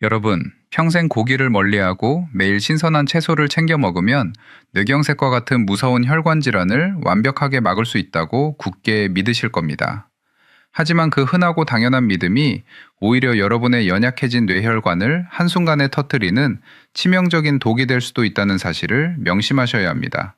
여러분, 평생 고기를 멀리하고 매일 신선한 채소를 챙겨 먹으면 뇌경색과 같은 무서운 혈관 질환을 완벽하게 막을 수 있다고 굳게 믿으실 겁니다. 하지만 그 흔하고 당연한 믿음이 오히려 여러분의 연약해진 뇌혈관을 한순간에 터뜨리는 치명적인 독이 될 수도 있다는 사실을 명심하셔야 합니다.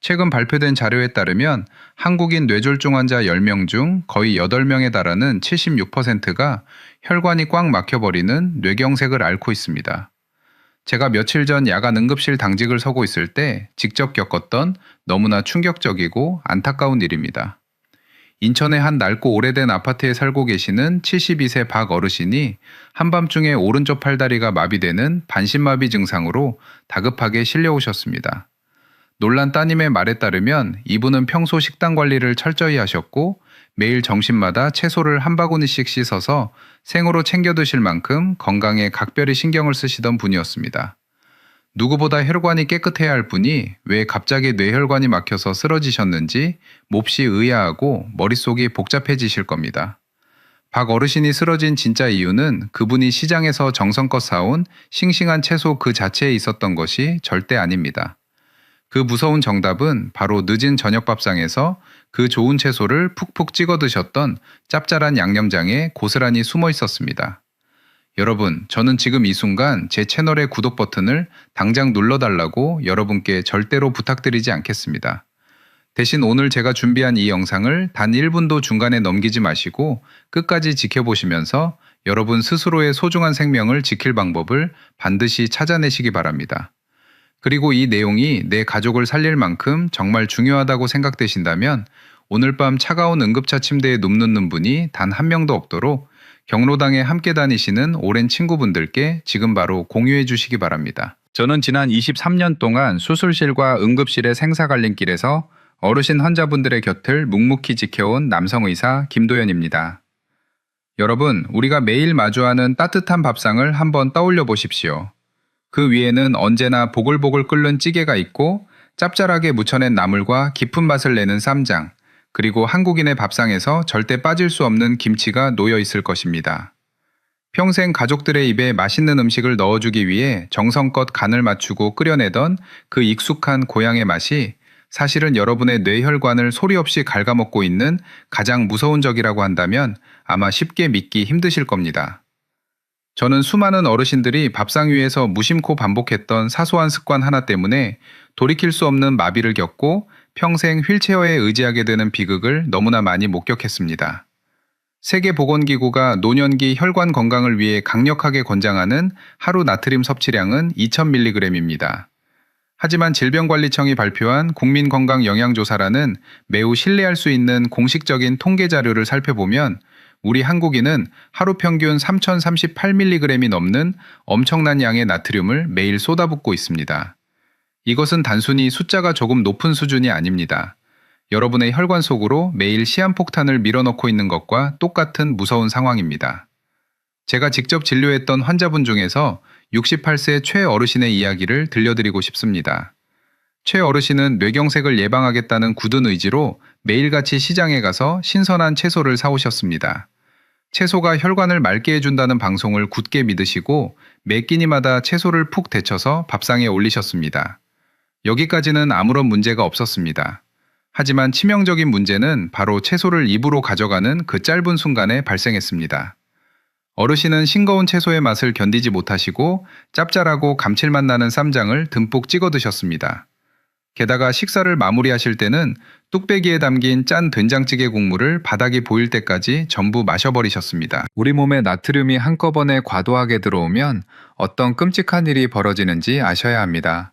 최근 발표된 자료에 따르면 한국인 뇌졸중 환자 10명 중 거의 8명에 달하는 76%가 혈관이 꽉 막혀버리는 뇌경색을 앓고 있습니다. 제가 며칠 전 야간 응급실 당직을 서고 있을 때 직접 겪었던 너무나 충격적이고 안타까운 일입니다. 인천의 한 낡고 오래된 아파트에 살고 계시는 72세 박 어르신이 한밤중에 오른쪽 팔다리가 마비되는 반신마비 증상으로 다급하게 실려오셨습니다. 놀란 따님의 말에 따르면 이분은 평소 식단 관리를 철저히 하셨고 매일 점심마다 채소를 한 바구니씩 씻어서 생으로 챙겨 드실 만큼 건강에 각별히 신경을 쓰시던 분이었습니다. 누구보다 혈관이 깨끗해야 할 분이 왜 갑자기 뇌혈관이 막혀서 쓰러지셨는지 몹시 의아하고 머릿속이 복잡해지실 겁니다. 박 어르신이 쓰러진 진짜 이유는 그분이 시장에서 정성껏 사온 싱싱한 채소 그 자체에 있었던 것이 절대 아닙니다. 그 무서운 정답은 바로 늦은 저녁 밥상에서 그 좋은 채소를 푹푹 찍어 드셨던 짭짤한 양념장에 고스란히 숨어 있었습니다. 여러분, 저는 지금 이 순간 제 채널의 구독 버튼을 당장 눌러달라고 여러분께 절대로 부탁드리지 않겠습니다. 대신 오늘 제가 준비한 이 영상을 단 1분도 중간에 넘기지 마시고 끝까지 지켜보시면서 여러분 스스로의 소중한 생명을 지킬 방법을 반드시 찾아내시기 바랍니다. 그리고 이 내용이 내 가족을 살릴 만큼 정말 중요하다고 생각되신다면 오늘 밤 차가운 응급차 침대에 눕는 분이 단 한 명도 없도록 경로당에 함께 다니시는 오랜 친구분들께 지금 바로 공유해 주시기 바랍니다. 저는 지난 23년 동안 수술실과 응급실의 생사갈림길에서 어르신 환자분들의 곁을 묵묵히 지켜온 남성의사 김도연입니다. 여러분, 우리가 매일 마주하는 따뜻한 밥상을 한번 떠올려 보십시오. 그 위에는 언제나 보글보글 끓는 찌개가 있고 짭짤하게 무쳐낸 나물과 깊은 맛을 내는 쌈장, 그리고 한국인의 밥상에서 절대 빠질 수 없는 김치가 놓여 있을 것입니다. 평생 가족들의 입에 맛있는 음식을 넣어주기 위해 정성껏 간을 맞추고 끓여내던 그 익숙한 고향의 맛이 사실은 여러분의 뇌혈관을 소리 없이 갉아먹고 있는 가장 무서운 적이라고 한다면 아마 쉽게 믿기 힘드실 겁니다. 저는 수많은 어르신들이 밥상 위에서 무심코 반복했던 사소한 습관 하나 때문에 돌이킬 수 없는 마비를 겪고 평생 휠체어에 의지하게 되는 비극을 너무나 많이 목격했습니다. 세계보건기구가 노년기 혈관 건강을 위해 강력하게 권장하는 하루 나트륨 섭취량은 2000mg입니다. 하지만 질병관리청이 발표한 국민건강영양조사라는 매우 신뢰할 수 있는 공식적인 통계 자료를 살펴보면 우리 한국인은 하루 평균 3038mg이 넘는 엄청난 양의 나트륨을 매일 쏟아붓고 있습니다. 이것은 단순히 숫자가 조금 높은 수준이 아닙니다. 여러분의 혈관 속으로 매일 시한폭탄을 밀어넣고 있는 것과 똑같은 무서운 상황입니다. 제가 직접 진료했던 환자분 중에서 68세 최 어르신의 이야기를 들려드리고 싶습니다. 최 어르신은 뇌경색을 예방하겠다는 굳은 의지로 매일같이 시장에 가서 신선한 채소를 사오셨습니다. 채소가 혈관을 맑게 해준다는 방송을 굳게 믿으시고 매 끼니마다 채소를 푹 데쳐서 밥상에 올리셨습니다. 여기까지는 아무런 문제가 없었습니다. 하지만 치명적인 문제는 바로 채소를 입으로 가져가는 그 짧은 순간에 발생했습니다. 어르신은 싱거운 채소의 맛을 견디지 못하시고 짭짤하고 감칠맛 나는 쌈장을 듬뿍 찍어 드셨습니다. 게다가 식사를 마무리하실 때는 뚝배기에 담긴 짠 된장찌개 국물을 바닥이 보일 때까지 전부 마셔버리셨습니다. 우리 몸에 나트륨이 한꺼번에 과도하게 들어오면 어떤 끔찍한 일이 벌어지는지 아셔야 합니다.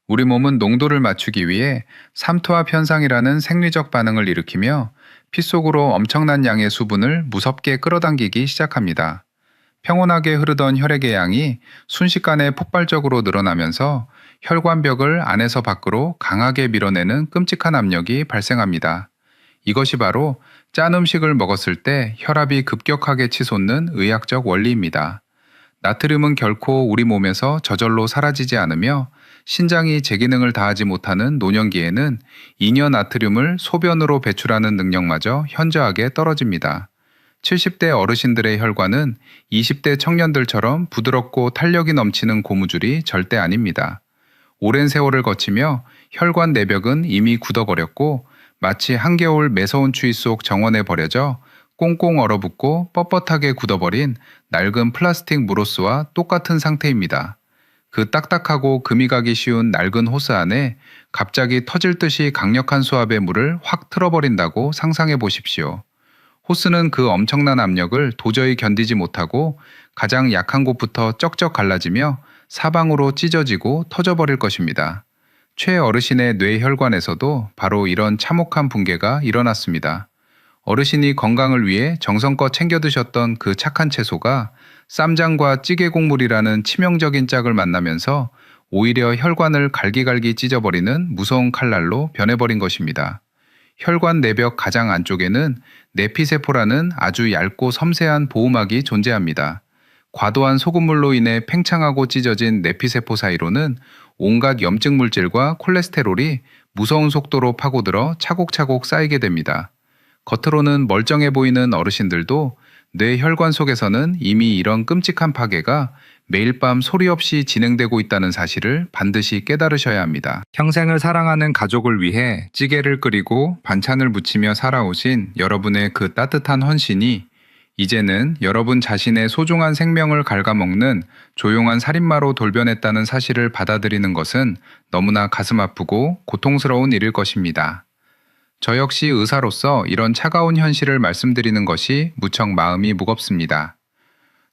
우리 몸은 농도를 맞추기 위해 삼투압 현상이라는 생리적 반응을 일으키며 피 속으로 엄청난 양의 수분을 무섭게 끌어당기기 시작합니다. 평온하게 흐르던 혈액의 양이 순식간에 폭발적으로 늘어나면서 혈관벽을 안에서 밖으로 강하게 밀어내는 끔찍한 압력이 발생합니다. 이것이 바로 짠 음식을 먹었을 때 혈압이 급격하게 치솟는 의학적 원리입니다. 나트륨은 결코 우리 몸에서 저절로 사라지지 않으며 신장이 제 기능을 다하지 못하는 노년기에는 잉여 나트륨을 소변으로 배출하는 능력마저 현저하게 떨어집니다. 70대 어르신들의 혈관은 20대 청년들처럼 부드럽고 탄력이 넘치는 고무줄이 절대 아닙니다. 오랜 세월을 거치며 혈관 내벽은 이미 굳어버렸고 마치 한겨울 매서운 추위 속 정원에 버려져 꽁꽁 얼어붙고 뻣뻣하게 굳어버린 낡은 플라스틱 무로스와 똑같은 상태입니다. 그 딱딱하고 금이 가기 쉬운 낡은 호스 안에 갑자기 터질 듯이 강력한 수압의 물을 확 틀어버린다고 상상해 보십시오. 호스는 그 엄청난 압력을 도저히 견디지 못하고 가장 약한 곳부터 쩍쩍 갈라지며 사방으로 찢어지고 터져버릴 것입니다. 최 어르신의 뇌혈관에서도 바로 이런 참혹한 붕괴가 일어났습니다. 어르신이 건강을 위해 정성껏 챙겨 드셨던 그 착한 채소가 쌈장과 찌개 국물이라는 치명적인 짝을 만나면서 오히려 혈관을 갈기갈기 찢어버리는 무서운 칼날로 변해버린 것입니다. 혈관 내벽 가장 안쪽에는 내피세포라는 아주 얇고 섬세한 보호막이 존재합니다. 과도한 소금물로 인해 팽창하고 찢어진 내피세포 사이로는 온갖 염증 물질과 콜레스테롤이 무서운 속도로 파고들어 차곡차곡 쌓이게 됩니다. 겉으로는 멀쩡해 보이는 어르신들도 뇌 혈관 속에서는 이미 이런 끔찍한 파괴가 매일 밤 소리 없이 진행되고 있다는 사실을 반드시 깨달으셔야 합니다. 평생을 사랑하는 가족을 위해 찌개를 끓이고 반찬을 무치며 살아오신 여러분의 그 따뜻한 헌신이 이제는 여러분 자신의 소중한 생명을 갉아먹는 조용한 살인마로 돌변했다는 사실을 받아들이는 것은 너무나 가슴 아프고 고통스러운 일일 것입니다. 저 역시 의사로서 이런 차가운 현실을 말씀드리는 것이 무척 마음이 무겁습니다.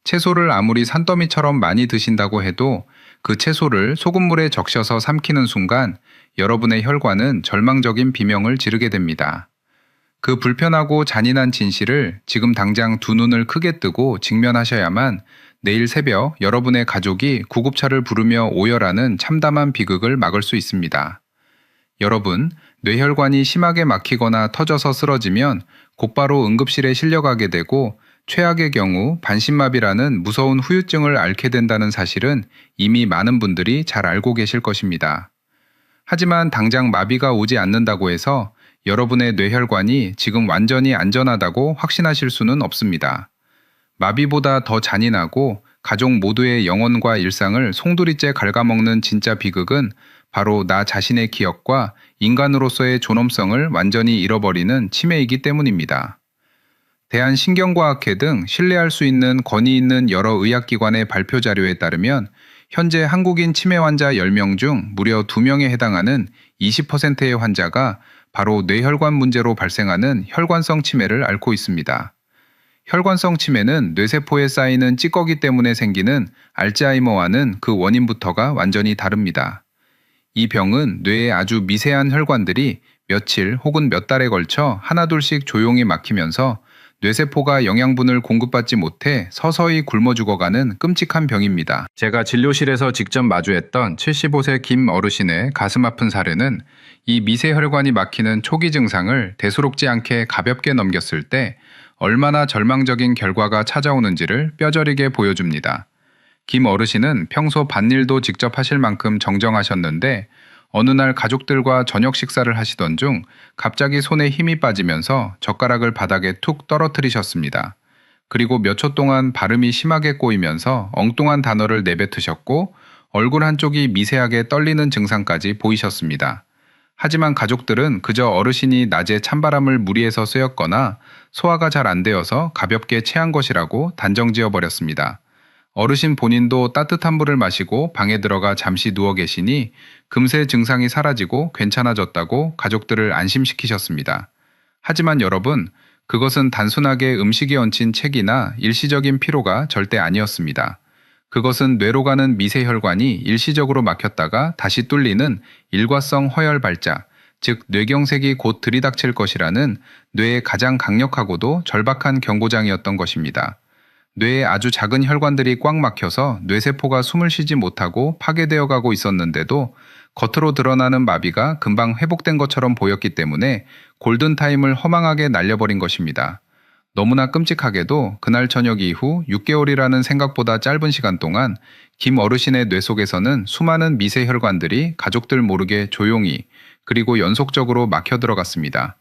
채소를 아무리 산더미처럼 많이 드신다고 해도 그 채소를 소금물에 적셔서 삼키는 순간 여러분의 혈관은 절망적인 비명을 지르게 됩니다. 그 불편하고 잔인한 진실을 지금 당장 두 눈을 크게 뜨고 직면하셔야만 내일 새벽 여러분의 가족이 구급차를 부르며 오열하는 참담한 비극을 막을 수 있습니다. 여러분, 뇌혈관이 심하게 막히거나 터져서 쓰러지면 곧바로 응급실에 실려가게 되고 최악의 경우 반신마비라는 무서운 후유증을 앓게 된다는 사실은 이미 많은 분들이 잘 알고 계실 것입니다. 하지만 당장 마비가 오지 않는다고 해서 여러분의 뇌혈관이 지금 완전히 안전하다고 확신하실 수는 없습니다. 마비보다 더 잔인하고 가족 모두의 영혼과 일상을 송두리째 갉아먹는 진짜 비극은 바로 나 자신의 기억과 인간으로서의 존엄성을 완전히 잃어버리는 치매이기 때문입니다. 대한신경과학회 등 신뢰할 수 있는 권위 있는 여러 의학기관의 발표 자료에 따르면 현재 한국인 치매 환자 10명 중 무려 2명에 해당하는 20%의 환자가 바로 뇌혈관 문제로 발생하는 혈관성 치매를 앓고 있습니다. 혈관성 치매는 뇌세포에 쌓이는 찌꺼기 때문에 생기는 알츠하이머와는 그 원인부터가 완전히 다릅니다. 이 병은 뇌의 아주 미세한 혈관들이 며칠 혹은 몇 달에 걸쳐 하나둘씩 조용히 막히면서 뇌세포가 영양분을 공급받지 못해 서서히 굶어 죽어가는 끔찍한 병입니다. 제가 진료실에서 직접 마주했던 75세 김 어르신의 가슴 아픈 사례는 이 미세 혈관이 막히는 초기 증상을 대수롭지 않게 가볍게 넘겼을 때 얼마나 절망적인 결과가 찾아오는지를 뼈저리게 보여줍니다. 김 어르신은 평소 밭일도 직접 하실 만큼 정정하셨는데 어느 날 가족들과 저녁 식사를 하시던 중 갑자기 손에 힘이 빠지면서 젓가락을 바닥에 툭 떨어뜨리셨습니다. 그리고 몇 초 동안 발음이 심하게 꼬이면서 엉뚱한 단어를 내뱉으셨고 얼굴 한쪽이 미세하게 떨리는 증상까지 보이셨습니다. 하지만 가족들은 그저 어르신이 낮에 찬바람을 무리해서 쐬었거나 소화가 잘 안 되어서 가볍게 체한 것이라고 단정지어 버렸습니다. 어르신 본인도 따뜻한 물을 마시고 방에 들어가 잠시 누워 계시니 금세 증상이 사라지고 괜찮아졌다고 가족들을 안심시키셨습니다. 하지만 여러분, 그것은 단순하게 음식에 얹힌 책이나 일시적인 피로가 절대 아니었습니다. 그것은 뇌로 가는 미세혈관이 일시적으로 막혔다가 다시 뚫리는 일과성 허혈 발작, 즉 뇌경색이 곧 들이닥칠 것이라는 뇌의 가장 강력하고도 절박한 경고장이었던 것입니다. 뇌에 아주 작은 혈관들이 꽉 막혀서 뇌세포가 숨을 쉬지 못하고 파괴되어 가고 있었는데도 겉으로 드러나는 마비가 금방 회복된 것처럼 보였기 때문에 골든타임을 허망하게 날려버린 것입니다. 너무나 끔찍하게도 그날 저녁 이후 6개월이라는 생각보다 짧은 시간 동안 김 어르신의 뇌 속에서는 수많은 미세 혈관들이 가족들 모르게 조용히 그리고 연속적으로 막혀 들어갔습니다.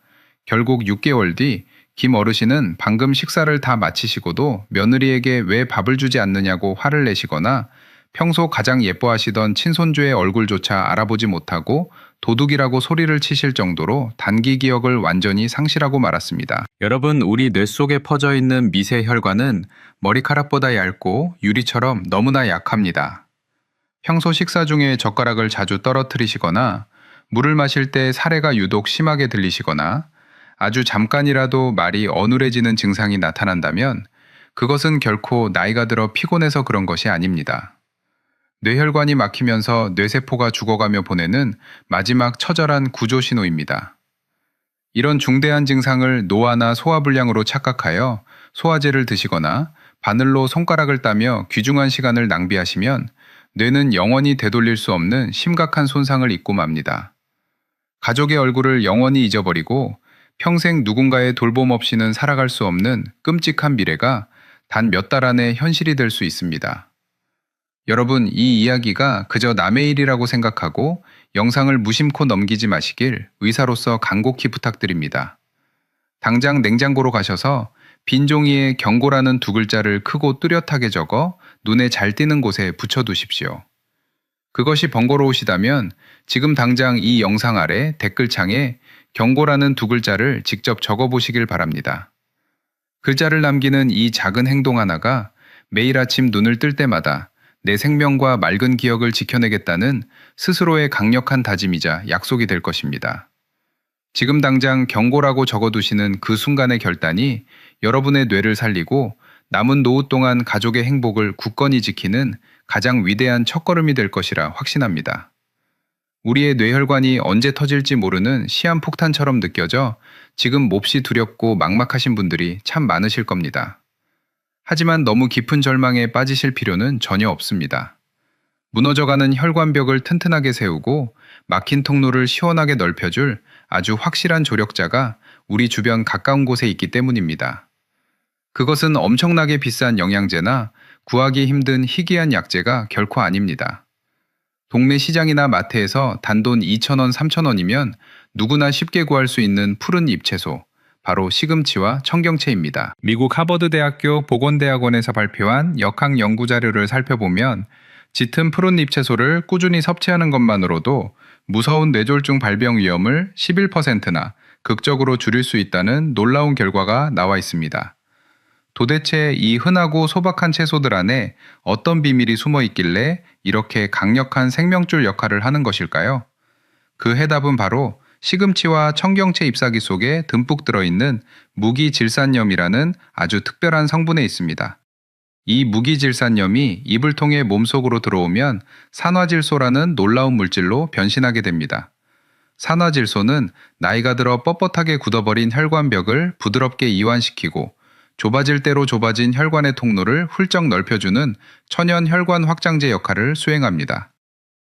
결국 6개월 뒤 김 어르신은 방금 식사를 다 마치시고도 며느리에게 왜 밥을 주지 않느냐고 화를 내시거나 평소 가장 예뻐하시던 친손주의 얼굴조차 알아보지 못하고 도둑이라고 소리를 치실 정도로 단기 기억을 완전히 상실하고 말았습니다. 여러분, 우리 뇌 속에 퍼져 있는 미세 혈관은 머리카락보다 얇고 유리처럼 너무나 약합니다. 평소 식사 중에 젓가락을 자주 떨어뜨리시거나 물을 마실 때 사례가 유독 심하게 들리시거나 아주 잠깐이라도 말이 어눌해지는 증상이 나타난다면 그것은 결코 나이가 들어 피곤해서 그런 것이 아닙니다. 뇌혈관이 막히면서 뇌세포가 죽어가며 보내는 마지막 처절한 구조 신호입니다. 이런 중대한 증상을 노화나 소화불량으로 착각하여 소화제를 드시거나 바늘로 손가락을 따며 귀중한 시간을 낭비하시면 뇌는 영원히 되돌릴 수 없는 심각한 손상을 입고 맙니다. 가족의 얼굴을 영원히 잊어버리고 평생 누군가의 돌봄 없이는 살아갈 수 없는 끔찍한 미래가 단 몇 달 안에 현실이 될 수 있습니다. 여러분, 이 이야기가 그저 남의 일이라고 생각하고 영상을 무심코 넘기지 마시길 의사로서 간곡히 부탁드립니다. 당장 냉장고로 가셔서 빈 종이에 경고라는 두 글자를 크고 뚜렷하게 적어 눈에 잘 띄는 곳에 붙여두십시오. 그것이 번거로우시다면 지금 당장 이 영상 아래 댓글창에 경고라는 두 글자를 직접 적어보시길 바랍니다. 글자를 남기는 이 작은 행동 하나가 매일 아침 눈을 뜰 때마다 내 생명과 맑은 기억을 지켜내겠다는 스스로의 강력한 다짐이자 약속이 될 것입니다. 지금 당장 경고라고 적어두시는 그 순간의 결단이 여러분의 뇌를 살리고 남은 노후 동안 가족의 행복을 굳건히 지키는 가장 위대한 첫걸음이 될 것이라 확신합니다. 우리의 뇌혈관이 언제 터질지 모르는 시한폭탄처럼 느껴져 지금 몹시 두렵고 막막하신 분들이 참 많으실 겁니다. 하지만 너무 깊은 절망에 빠지실 필요는 전혀 없습니다. 무너져가는 혈관벽을 튼튼하게 세우고 막힌 통로를 시원하게 넓혀줄 아주 확실한 조력자가 우리 주변 가까운 곳에 있기 때문입니다. 그것은 엄청나게 비싼 영양제나 구하기 힘든 희귀한 약재가 결코 아닙니다. 동네 시장이나 마트에서 단돈 2,000원, 3,000원이면 누구나 쉽게 구할 수 있는 푸른 잎채소, 바로 시금치와 청경채입니다. 미국 하버드대학교 보건대학원에서 발표한 역학 연구 자료를 살펴보면 짙은 푸른 잎채소를 꾸준히 섭취하는 것만으로도 무서운 뇌졸중 발병 위험을 11%나 극적으로 줄일 수 있다는 놀라운 결과가 나와 있습니다. 도대체 이 흔하고 소박한 채소들 안에 어떤 비밀이 숨어 있길래 이렇게 강력한 생명줄 역할을 하는 것일까요? 그 해답은 바로 시금치와 청경채 잎사귀 속에 듬뿍 들어있는 무기질산염이라는 아주 특별한 성분에 있습니다. 이 무기질산염이 입을 통해 몸속으로 들어오면 산화질소라는 놀라운 물질로 변신하게 됩니다. 산화질소는 나이가 들어 뻣뻣하게 굳어버린 혈관벽을 부드럽게 이완시키고 좁아질 대로 좁아진 혈관의 통로를 훌쩍 넓혀주는 천연 혈관 확장제 역할을 수행합니다.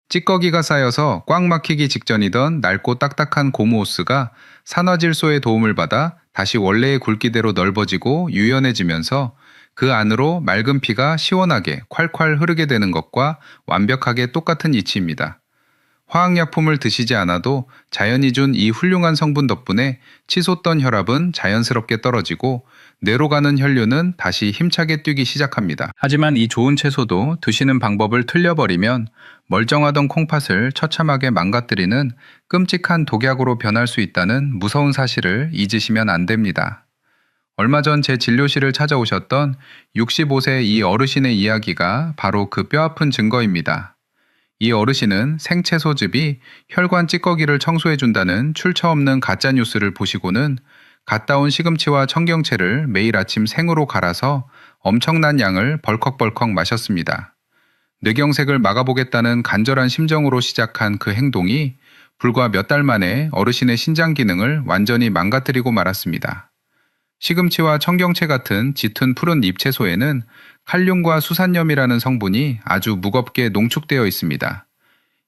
찌꺼기가 쌓여서 꽉 막히기 직전이던 낡고 딱딱한 고무호스가 산화질소의 도움을 받아 다시 원래의 굵기대로 넓어지고 유연해지면서 그 안으로 맑은 피가 시원하게 콸콸 흐르게 되는 것과 완벽하게 똑같은 이치입니다. 화학약품을 드시지 않아도 자연이 준 이 훌륭한 성분 덕분에 치솟던 혈압은 자연스럽게 떨어지고 뇌로 가는 혈류는 다시 힘차게 뛰기 시작합니다. 하지만 이 좋은 채소도 드시는 방법을 틀려버리면 멀쩡하던 콩팥을 처참하게 망가뜨리는 끔찍한 독약으로 변할 수 있다는 무서운 사실을 잊으시면 안 됩니다. 얼마 전 제 진료실을 찾아오셨던 65세 이 어르신의 이야기가 바로 그 뼈아픈 증거입니다. 이 어르신은 생채소즙이 혈관 찌꺼기를 청소해준다는 출처 없는 가짜뉴스를 보시고는 갓 따온 시금치와 청경채를 매일 아침 생으로 갈아서 엄청난 양을 벌컥벌컥 마셨습니다. 뇌경색을 막아보겠다는 간절한 심정으로 시작한 그 행동이 불과 몇 달 만에 어르신의 신장 기능을 완전히 망가뜨리고 말았습니다. 시금치와 청경채 같은 짙은 푸른 잎채소에는 칼륨과 수산염이라는 성분이 아주 무겁게 농축되어 있습니다.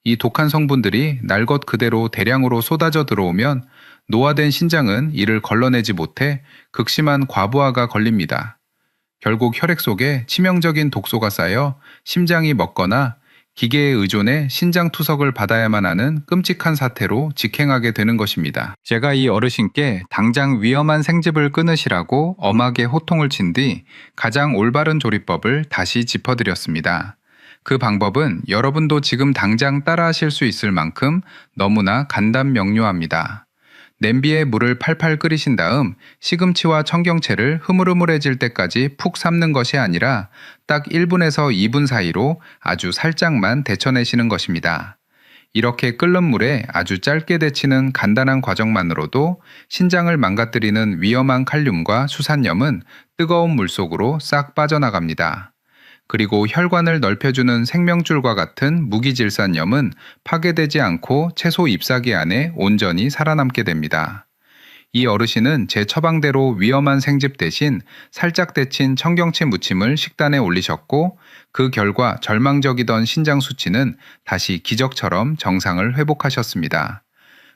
이 독한 성분들이 날 것 그대로 대량으로 쏟아져 들어오면 노화된 신장은 이를 걸러내지 못해 극심한 과부하가 걸립니다. 결국 혈액 속에 치명적인 독소가 쌓여 심장이 멎거나 기계에 의존해 신장 투석을 받아야만 하는 끔찍한 사태로 직행하게 되는 것입니다. 제가 이 어르신께 당장 위험한 생즙을 끊으시라고 엄하게 호통을 친 뒤 가장 올바른 조리법을 다시 짚어드렸습니다. 그 방법은 여러분도 지금 당장 따라하실 수 있을 만큼 너무나 간단 명료합니다. 냄비에 물을 팔팔 끓이신 다음 시금치와 청경채를 흐물흐물해질 때까지 푹 삶는 것이 아니라 딱 1분에서 2분 사이로 아주 살짝만 데쳐내시는 것입니다. 이렇게 끓는 물에 아주 짧게 데치는 간단한 과정만으로도 신장을 망가뜨리는 위험한 칼륨과 수산염은 뜨거운 물 속으로 싹 빠져나갑니다. 그리고 혈관을 넓혀주는 생명줄과 같은 무기질산염은 파괴되지 않고 채소 잎사귀 안에 온전히 살아남게 됩니다. 이 어르신은 제 처방대로 위험한 생즙 대신 살짝 데친 청경채 무침을 식단에 올리셨고 그 결과 절망적이던 신장 수치는 다시 기적처럼 정상을 회복하셨습니다.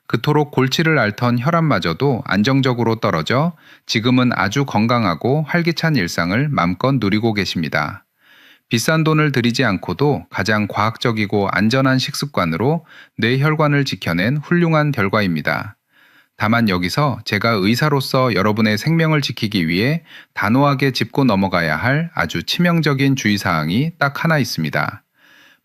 그토록 골치를 앓던 혈압마저도 안정적으로 떨어져 지금은 아주 건강하고 활기찬 일상을 맘껏 누리고 계십니다. 비싼 돈을 들이지 않고도 가장 과학적이고 안전한 식습관으로 뇌 혈관을 지켜낸 훌륭한 결과입니다. 다만 여기서 제가 의사로서 여러분의 생명을 지키기 위해 단호하게 짚고 넘어가야 할 아주 치명적인 주의사항이 딱 하나 있습니다.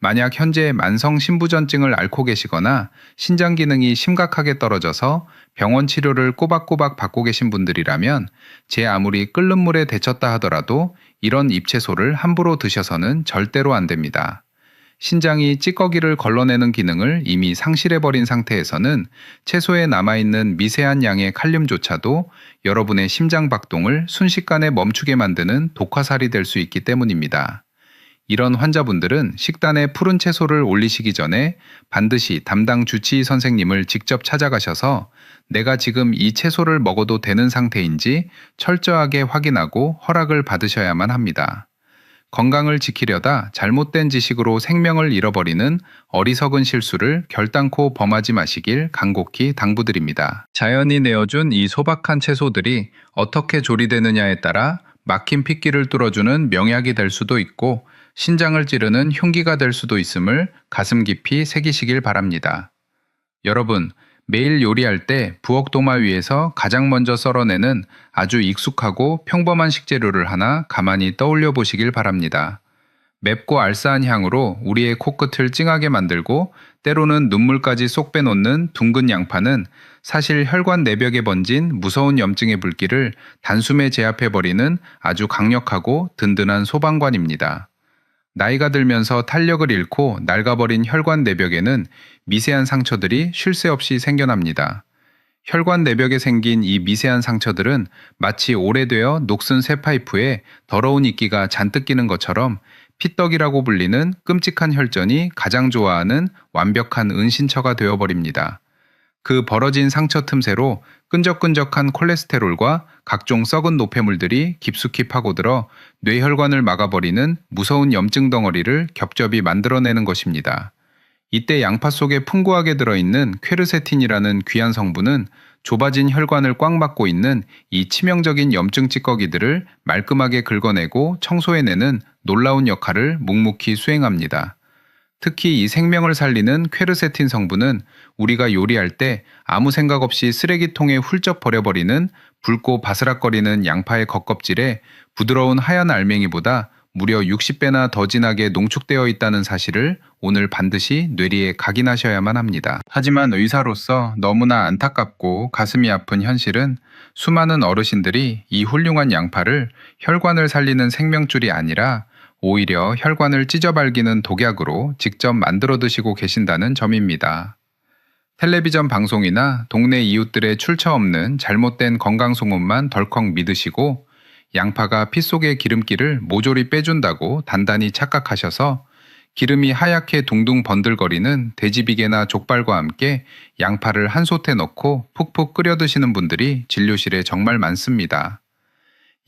만약 현재 만성 신부전증을 앓고 계시거나 신장 기능이 심각하게 떨어져서 병원 치료를 꼬박꼬박 받고 계신 분들이라면 제 아무리 끓는 물에 데쳤다 하더라도 이런 잎채소를 함부로 드셔서는 절대로 안 됩니다. 신장이 찌꺼기를 걸러내는 기능을 이미 상실해버린 상태에서는 채소에 남아있는 미세한 양의 칼륨조차도 여러분의 심장 박동을 순식간에 멈추게 만드는 독화살이 될 수 있기 때문입니다. 이런 환자분들은 식단에 푸른 채소를 올리시기 전에 반드시 담당 주치의 선생님을 직접 찾아가셔서 내가 지금 이 채소를 먹어도 되는 상태인지 철저하게 확인하고 허락을 받으셔야만 합니다. 건강을 지키려다 잘못된 지식으로 생명을 잃어버리는 어리석은 실수를 결단코 범하지 마시길 간곡히 당부드립니다. 자연이 내어준 이 소박한 채소들이 어떻게 조리되느냐에 따라 막힌 핏기를 뚫어주는 명약이 될 수도 있고 신장을 찌르는 흉기가 될 수도 있음을 가슴 깊이 새기시길 바랍니다. 여러분, 매일 요리할 때 부엌 도마 위에서 가장 먼저 썰어내는 아주 익숙하고 평범한 식재료를 하나 가만히 떠올려 보시길 바랍니다. 맵고 알싸한 향으로 우리의 코끝을 찡하게 만들고 때로는 눈물까지 쏙 빼놓는 둥근 양파는 사실 혈관 내벽에 번진 무서운 염증의 불길을 단숨에 제압해버리는 아주 강력하고 든든한 소방관입니다. 나이가 들면서 탄력을 잃고 낡아버린 혈관 내벽에는 미세한 상처들이 쉴 새 없이 생겨납니다. 혈관 내벽에 생긴 이 미세한 상처들은 마치 오래되어 녹슨 쇠파이프에 더러운 이끼가 잔뜩 끼는 것처럼 피떡이라고 불리는 끔찍한 혈전이 가장 좋아하는 완벽한 은신처가 되어버립니다. 그 벌어진 상처 틈새로 끈적끈적한 콜레스테롤과 각종 썩은 노폐물들이 깊숙이 파고들어 뇌혈관을 막아버리는 무서운 염증 덩어리를 겹겹이 만들어내는 것입니다. 이때 양파 속에 풍부하게 들어있는 퀘르세틴이라는 귀한 성분은 좁아진 혈관을 꽉 막고 있는 이 치명적인 염증 찌꺼기들을 말끔하게 긁어내고 청소해내는 놀라운 역할을 묵묵히 수행합니다. 특히 이 생명을 살리는 퀘르세틴 성분은 우리가 요리할 때 아무 생각 없이 쓰레기통에 훌쩍 버려버리는 붉고 바스락거리는 양파의 겉껍질에 부드러운 하얀 알맹이보다 무려 60배나 더 진하게 농축되어 있다는 사실을 오늘 반드시 뇌리에 각인하셔야만 합니다. 하지만 의사로서 너무나 안타깝고 가슴이 아픈 현실은 수많은 어르신들이 이 훌륭한 양파를 혈관을 살리는 생명줄이 아니라 오히려 혈관을 찢어발기는 독약으로 직접 만들어 드시고 계신다는 점입니다. 텔레비전 방송이나 동네 이웃들의 출처 없는 잘못된 건강 소문만 덜컥 믿으시고 양파가 피 속의 기름기를 모조리 빼준다고 단단히 착각하셔서 기름이 하얗게 둥둥 번들거리는 돼지비계나 족발과 함께 양파를 한 솥에 넣고 푹푹 끓여 드시는 분들이 진료실에 정말 많습니다.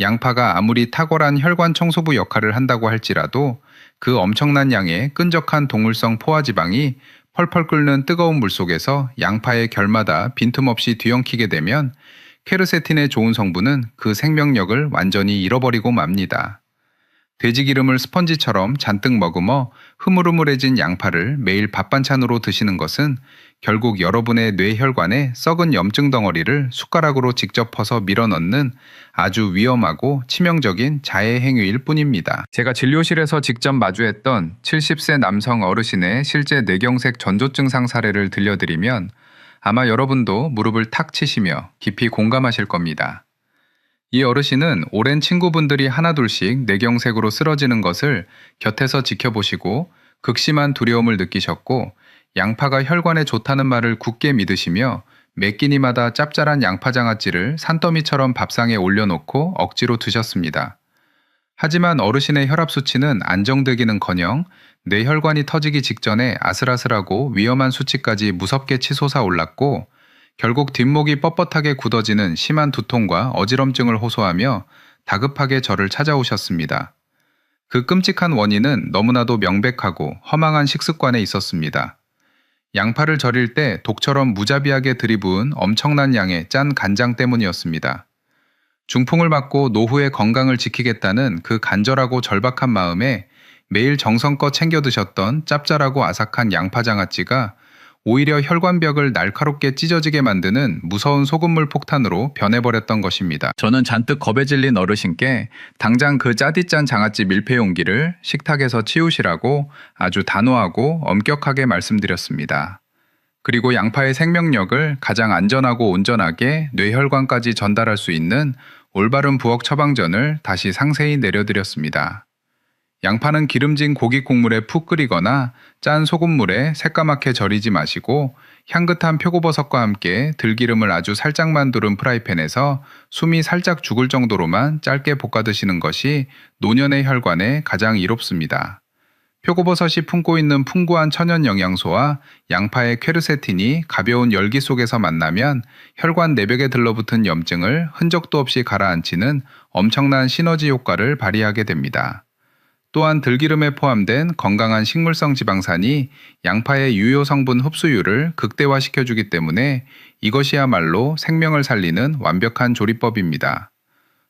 양파가 아무리 탁월한 혈관 청소부 역할을 한다고 할지라도 그 엄청난 양의 끈적한 동물성 포화지방이 펄펄 끓는 뜨거운 물 속에서 양파의 결마다 빈틈없이 뒤엉키게 되면 케르세틴의 좋은 성분은 그 생명력을 완전히 잃어버리고 맙니다. 돼지기름을 스펀지처럼 잔뜩 머금어 흐물흐물해진 양파를 매일 밥 반찬으로 드시는 것은 결국 여러분의 뇌혈관에 썩은 염증 덩어리를 숟가락으로 직접 퍼서 밀어넣는 아주 위험하고 치명적인 자해 행위일 뿐입니다. 제가 진료실에서 직접 마주했던 70세 남성 어르신의 실제 뇌경색 전조 증상 사례를 들려드리면 아마 여러분도 무릎을 탁 치시며 깊이 공감하실 겁니다. 이 어르신은 오랜 친구분들이 하나둘씩 뇌경색으로 쓰러지는 것을 곁에서 지켜보시고 극심한 두려움을 느끼셨고 양파가 혈관에 좋다는 말을 굳게 믿으시며 매 끼니마다 짭짤한 양파장아찌를 산더미처럼 밥상에 올려놓고 억지로 드셨습니다. 하지만 어르신의 혈압 수치는 안정되기는커녕 뇌혈관이 터지기 직전에 아슬아슬하고 위험한 수치까지 무섭게 치솟아 올랐고 결국 뒷목이 뻣뻣하게 굳어지는 심한 두통과 어지럼증을 호소하며 다급하게 저를 찾아오셨습니다. 그 끔찍한 원인은 너무나도 명백하고 허망한 식습관에 있었습니다. 양파를 절일 때 독처럼 무자비하게 들이부은 엄청난 양의 짠 간장 때문이었습니다. 중풍을 맞고 노후의 건강을 지키겠다는 그 간절하고 절박한 마음에 매일 정성껏 챙겨 드셨던 짭짤하고 아삭한 양파장아찌가 오히려 혈관벽을 날카롭게 찢어지게 만드는 무서운 소금물 폭탄으로 변해버렸던 것입니다. 저는 잔뜩 겁에 질린 어르신께 당장 그 짜디짠 장아찌 밀폐 용기를 식탁에서 치우시라고 아주 단호하고 엄격하게 말씀드렸습니다. 그리고 양파의 생명력을 가장 안전하고 온전하게 뇌혈관까지 전달할 수 있는 올바른 부엌 처방전을 다시 상세히 내려드렸습니다. 양파는 기름진 고기 국물에 푹 끓이거나 짠 소금물에 새까맣게 절이지 마시고 향긋한 표고버섯과 함께 들기름을 아주 살짝만 두른 프라이팬에서 숨이 살짝 죽을 정도로만 짧게 볶아 드시는 것이 노년의 혈관에 가장 이롭습니다. 표고버섯이 품고 있는 풍부한 천연 영양소와 양파의 퀘르세틴이 가벼운 열기 속에서 만나면 혈관 내벽에 들러붙은 염증을 흔적도 없이 가라앉히는 엄청난 시너지 효과를 발휘하게 됩니다. 또한 들기름에 포함된 건강한 식물성 지방산이 양파의 유효 성분 흡수율을 극대화시켜주기 때문에 이것이야말로 생명을 살리는 완벽한 조리법입니다.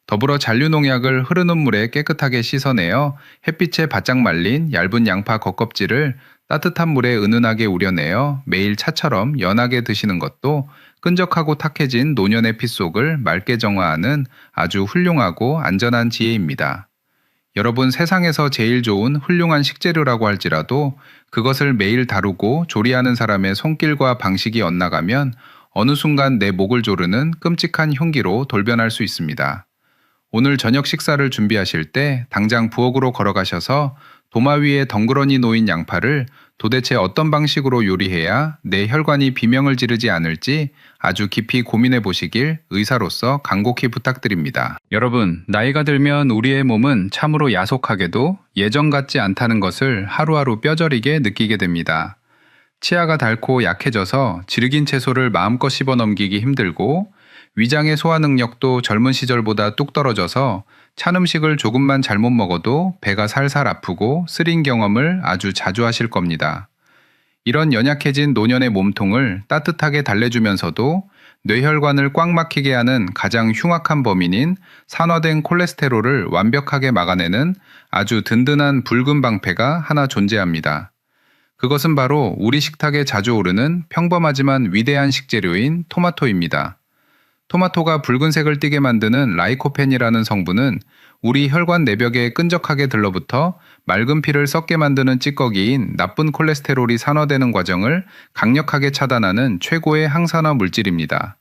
더불어 잔류농약을 흐르는 물에 깨끗하게 씻어내어 햇빛에 바짝 말린 얇은 양파 겉껍질을 따뜻한 물에 은은하게 우려내어 매일 차처럼 연하게 드시는 것도 끈적하고 탁해진 노년의 피 속을 맑게 정화하는 아주 훌륭하고 안전한 지혜입니다. 여러분, 세상에서 제일 좋은 훌륭한 식재료라고 할지라도 그것을 매일 다루고 조리하는 사람의 손길과 방식이 엇나가면 어느 순간 내 목을 조르는 끔찍한 흉기로 돌변할 수 있습니다. 오늘 저녁 식사를 준비하실 때 당장 부엌으로 걸어가셔서 도마 위에 덩그러니 놓인 양파를 도대체 어떤 방식으로 요리해야 내 혈관이 비명을 지르지 않을지 아주 깊이 고민해 보시길 의사로서 간곡히 부탁드립니다. 여러분, 나이가 들면 우리의 몸은 참으로 야속하게도 예전 같지 않다는 것을 하루하루 뼈저리게 느끼게 됩니다. 치아가 닳고 약해져서 질긴 채소를 마음껏 씹어 넘기기 힘들고 위장의 소화 능력도 젊은 시절보다 뚝 떨어져서 찬 음식을 조금만 잘못 먹어도 배가 살살 아프고 쓰린 경험을 아주 자주 하실 겁니다. 이런 연약해진 노년의 몸통을 따뜻하게 달래주면서도 뇌혈관을 꽉 막히게 하는 가장 흉악한 범인인 산화된 콜레스테롤을 완벽하게 막아내는 아주 든든한 붉은 방패가 하나 존재합니다. 그것은 바로 우리 식탁에 자주 오르는 평범하지만 위대한 식재료인 토마토입니다. 토마토가 붉은색을 띠게 만드는 라이코펜이라는 성분은 우리 혈관 내벽에 끈적하게 들러붙어 맑은 피를 썩게 만드는 찌꺼기인 나쁜 콜레스테롤이 산화되는 과정을 강력하게 차단하는 최고의 항산화 물질입니다.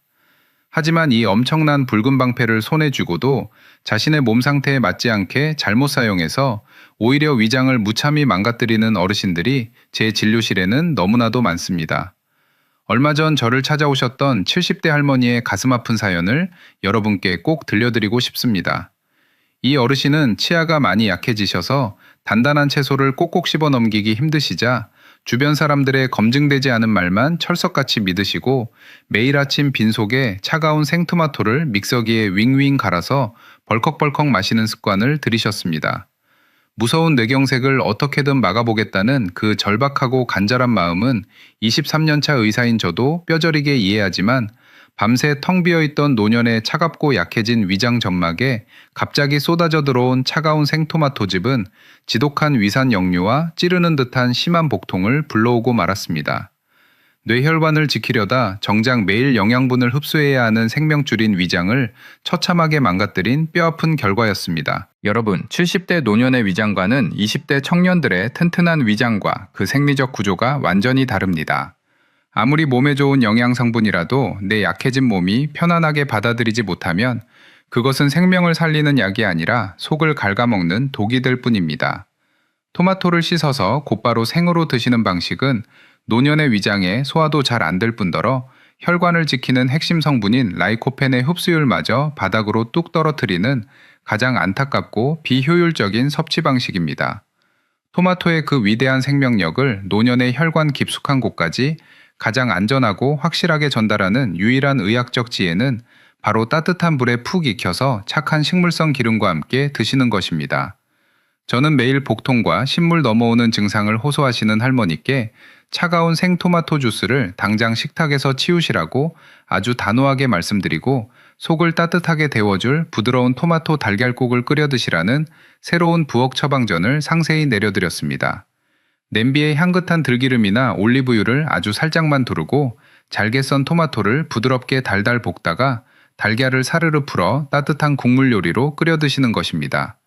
하지만 이 엄청난 붉은 방패를 손에 쥐고도 자신의 몸 상태에 맞지 않게 잘못 사용해서 오히려 위장을 무참히 망가뜨리는 어르신들이 제 진료실에는 너무나도 많습니다. 얼마 전 저를 찾아오셨던 70대 할머니의 가슴 아픈 사연을 여러분께 꼭 들려드리고 싶습니다. 이 어르신은 치아가 많이 약해지셔서 단단한 채소를 꼭꼭 씹어 넘기기 힘드시자 주변 사람들의 검증되지 않은 말만 철석같이 믿으시고 매일 아침 빈속에 차가운 생토마토를 믹서기에 윙윙 갈아서 벌컥벌컥 마시는 습관을 들이셨습니다. 무서운 뇌경색을 어떻게든 막아보겠다는 그 절박하고 간절한 마음은 23년차 의사인 저도 뼈저리게 이해하지만 밤새 텅 비어있던 노년의 차갑고 약해진 위장 점막에 갑자기 쏟아져 들어온 차가운 생토마토즙은 지독한 위산 역류와 찌르는 듯한 심한 복통을 불러오고 말았습니다. 뇌혈관을 지키려다 정작 매일 영양분을 흡수해야 하는 생명줄인 위장을 처참하게 망가뜨린 뼈아픈 결과였습니다. 여러분, 70대 노년의 위장과는 20대 청년들의 튼튼한 위장과 그 생리적 구조가 완전히 다릅니다. 아무리 몸에 좋은 영양 성분이라도 내 약해진 몸이 편안하게 받아들이지 못하면 그것은 생명을 살리는 약이 아니라 속을 갉아먹는 독이 될 뿐입니다. 토마토를 씻어서 곧바로 생으로 드시는 방식은 노년의 위장에 소화도 잘 안 될 뿐더러 혈관을 지키는 핵심 성분인 라이코펜의 흡수율마저 바닥으로 뚝 떨어뜨리는 가장 안타깝고 비효율적인 섭취 방식입니다. 토마토의 그 위대한 생명력을 노년의 혈관 깊숙한 곳까지 가장 안전하고 확실하게 전달하는 유일한 의학적 지혜는 바로 따뜻한 불에 푹 익혀서 착한 식물성 기름과 함께 드시는 것입니다. 저는 매일 복통과 신물 넘어오는 증상을 호소하시는 할머니께 차가운 생토마토 주스를 당장 식탁에서 치우시라고 아주 단호하게 말씀드리고 속을 따뜻하게 데워줄 부드러운 토마토 달걀국을 끓여 드시라는 새로운 부엌 처방전을 상세히 내려드렸습니다. 냄비에 향긋한 들기름이나 올리브유를 아주 살짝만 두르고 잘게 썬 토마토를 부드럽게 달달 볶다가 달걀을 사르르 풀어 따뜻한 국물 요리로 끓여 드시는 것입니다.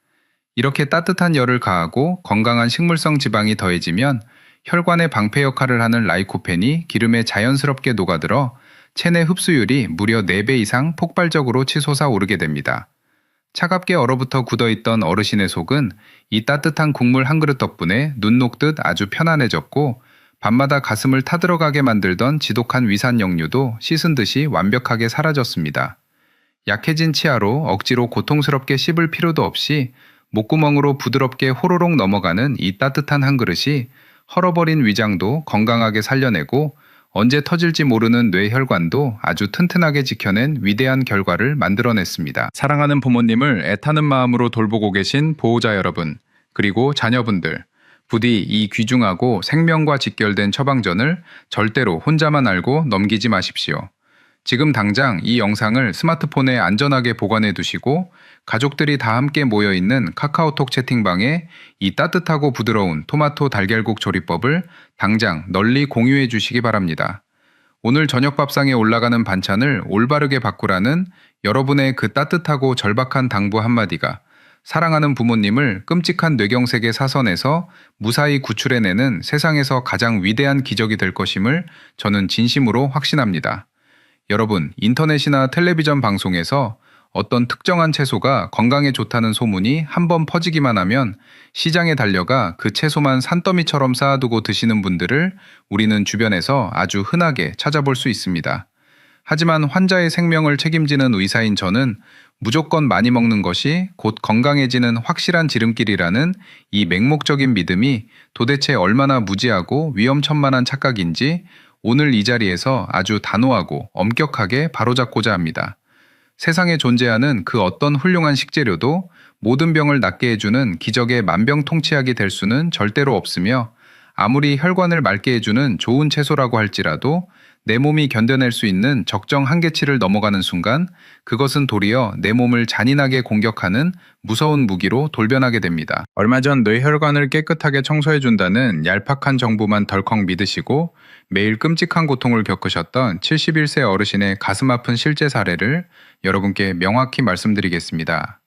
이렇게 따뜻한 열을 가하고 건강한 식물성 지방이 더해지면 혈관의 방패 역할을 하는 라이코펜이 기름에 자연스럽게 녹아들어 체내 흡수율이 무려 4배 이상 폭발적으로 치솟아 오르게 됩니다. 차갑게 얼어붙어 굳어있던 어르신의 속은 이 따뜻한 국물 한 그릇 덕분에 눈 녹듯 아주 편안해졌고 밤마다 가슴을 타들어가게 만들던 지독한 위산 역류도 씻은 듯이 완벽하게 사라졌습니다. 약해진 치아로 억지로 고통스럽게 씹을 필요도 없이 목구멍으로 부드럽게 호로록 넘어가는 이 따뜻한 한 그릇이 헐어버린 위장도 건강하게 살려내고 언제 터질지 모르는 뇌혈관도 아주 튼튼하게 지켜낸 위대한 결과를 만들어냈습니다. 사랑하는 부모님을 애타는 마음으로 돌보고 계신 보호자 여러분, 그리고 자녀분들, 부디 이 귀중하고 생명과 직결된 처방전을 절대로 혼자만 알고 넘기지 마십시오. 지금 당장 이 영상을 스마트폰에 안전하게 보관해 두시고 가족들이 다 함께 모여있는 카카오톡 채팅방에 이 따뜻하고 부드러운 토마토 달걀국 조리법을 당장 널리 공유해 주시기 바랍니다. 오늘 저녁 밥상에 올라가는 반찬을 올바르게 바꾸라는 여러분의 그 따뜻하고 절박한 당부 한마디가 사랑하는 부모님을 끔찍한 뇌경색의 사선에서 무사히 구출해내는 세상에서 가장 위대한 기적이 될 것임을 저는 진심으로 확신합니다. 여러분, 인터넷이나 텔레비전 방송에서 어떤 특정한 채소가 건강에 좋다는 소문이 한번 퍼지기만 하면 시장에 달려가 그 채소만 산더미처럼 쌓아두고 드시는 분들을 우리는 주변에서 아주 흔하게 찾아볼 수 있습니다. 하지만 환자의 생명을 책임지는 의사인 저는 무조건 많이 먹는 것이 곧 건강해지는 확실한 지름길이라는 이 맹목적인 믿음이 도대체 얼마나 무지하고 위험천만한 착각인지 오늘 이 자리에서 아주 단호하고 엄격하게 바로잡고자 합니다. 세상에 존재하는 그 어떤 훌륭한 식재료도 모든 병을 낫게 해주는 기적의 만병통치약이 될 수는 절대로 없으며 아무리 혈관을 맑게 해주는 좋은 채소라고 할지라도 내 몸이 견뎌낼 수 있는 적정 한계치를 넘어가는 순간 그것은 도리어 내 몸을 잔인하게 공격하는 무서운 무기로 돌변하게 됩니다. 얼마 전 뇌혈관을 깨끗하게 청소해준다는 얄팍한 정보만 덜컥 믿으시고 매일 끔찍한 고통을 겪으셨던 71세 어르신의 가슴 아픈 실제 사례를 여러분께 명확히 말씀드리겠습니다.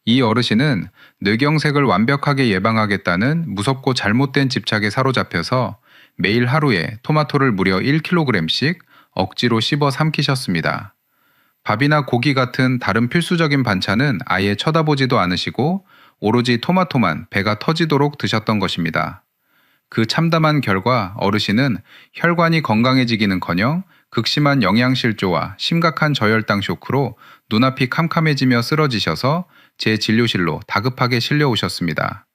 이 어르신은 뇌경색을 완벽하게 예방하겠다는 무섭고 잘못된 집착에 사로잡혀서 매일 하루에 토마토를 무려 1kg씩 억지로 씹어 삼키셨습니다. 밥이나 고기 같은 다른 필수적인 반찬은 아예 쳐다보지도 않으시고 오로지 토마토만 배가 터지도록 드셨던 것입니다. 그 참담한 결과 어르신은 혈관이 건강해지기는커녕 극심한 영양실조와 심각한 저혈당 쇼크로 눈앞이 캄캄해지며 쓰러지셔서 제 진료실로 다급하게 실려오셨습니다.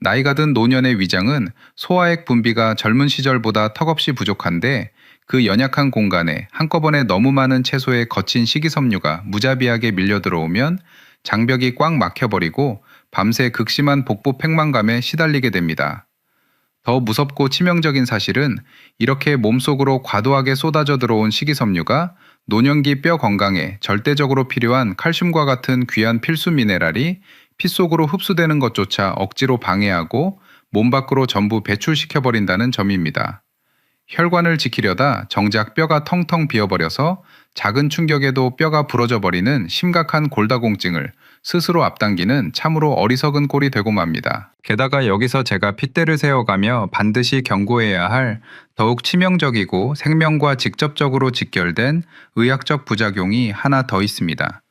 나이가 든 노년의 위장은 소화액 분비가 젊은 시절보다 턱없이 부족한데 그 연약한 공간에 한꺼번에 너무 많은 채소의 거친 식이섬유가 무자비하게 밀려 들어오면 장벽이 꽉 막혀버리고 밤새 극심한 복부 팽만감에 시달리게 됩니다. 더 무섭고 치명적인 사실은 이렇게 몸속으로 과도하게 쏟아져 들어온 식이섬유가 노년기 뼈 건강에 절대적으로 필요한 칼슘과 같은 귀한 필수 미네랄이 피 속으로 흡수되는 것조차 억지로 방해하고 몸 밖으로 전부 배출시켜버린다는 점입니다. 혈관을 지키려다 정작 뼈가 텅텅 비어버려서 작은 충격에도 뼈가 부러져 버리는 심각한 골다공증을 스스로 앞당기는 참으로 어리석은 꼴이 되고 맙니다. 게다가 여기서 제가 핏대를 세워가며 반드시 경고해야 할 더욱 치명적이고 생명과 직접적으로 직결된 의학적 부작용이 하나 더 있습니다.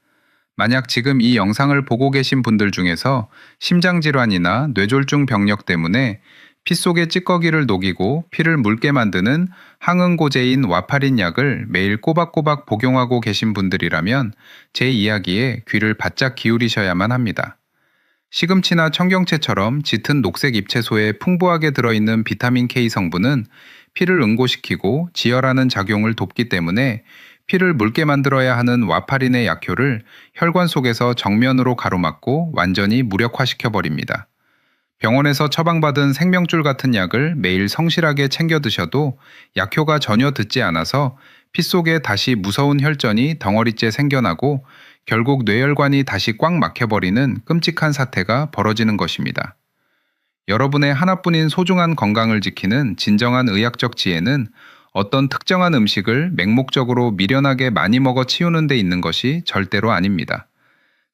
만약 지금 이 영상을 보고 계신 분들 중에서 심장질환이나 뇌졸중 병력 때문에 피 속의 찌꺼기를 녹이고 피를 묽게 만드는 항응고제인 와파린 약을 매일 꼬박꼬박 복용하고 계신 분들이라면 제 이야기에 귀를 바짝 기울이셔야만 합니다. 시금치나 청경채처럼 짙은 녹색 잎채소에 풍부하게 들어있는 비타민 K 성분은 피를 응고시키고 지혈하는 작용을 돕기 때문에 피를 묽게 만들어야 하는 와파린의 약효를 혈관 속에서 정면으로 가로막고 완전히 무력화시켜버립니다. 병원에서 처방받은 생명줄 같은 약을 매일 성실하게 챙겨 드셔도 약효가 전혀 듣지 않아서 피 속에 다시 무서운 혈전이 덩어리째 생겨나고 결국 뇌혈관이 다시 꽉 막혀버리는 끔찍한 사태가 벌어지는 것입니다. 여러분의 하나뿐인 소중한 건강을 지키는 진정한 의학적 지혜는 어떤 특정한 음식을 맹목적으로 미련하게 많이 먹어 치우는 데 있는 것이 절대로 아닙니다.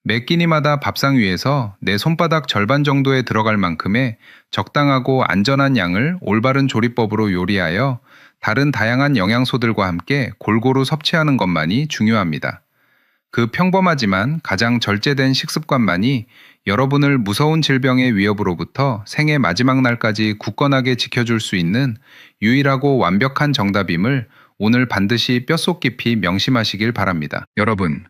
매 끼니마다 밥상 위에서 내 손바닥 절반 정도에 들어갈 만큼의 적당하고 안전한 양을 올바른 조리법으로 요리하여 다른 다양한 영양소들과 함께 골고루 섭취하는 것만이 중요합니다. 그 평범하지만 가장 절제된 식습관만이 여러분을 무서운 질병의 위협으로부터 생의 마지막 날까지 굳건하게 지켜줄 수 있는 유일하고 완벽한 정답임을 오늘 반드시 뼛속 깊이 명심하시길 바랍니다. 여러분,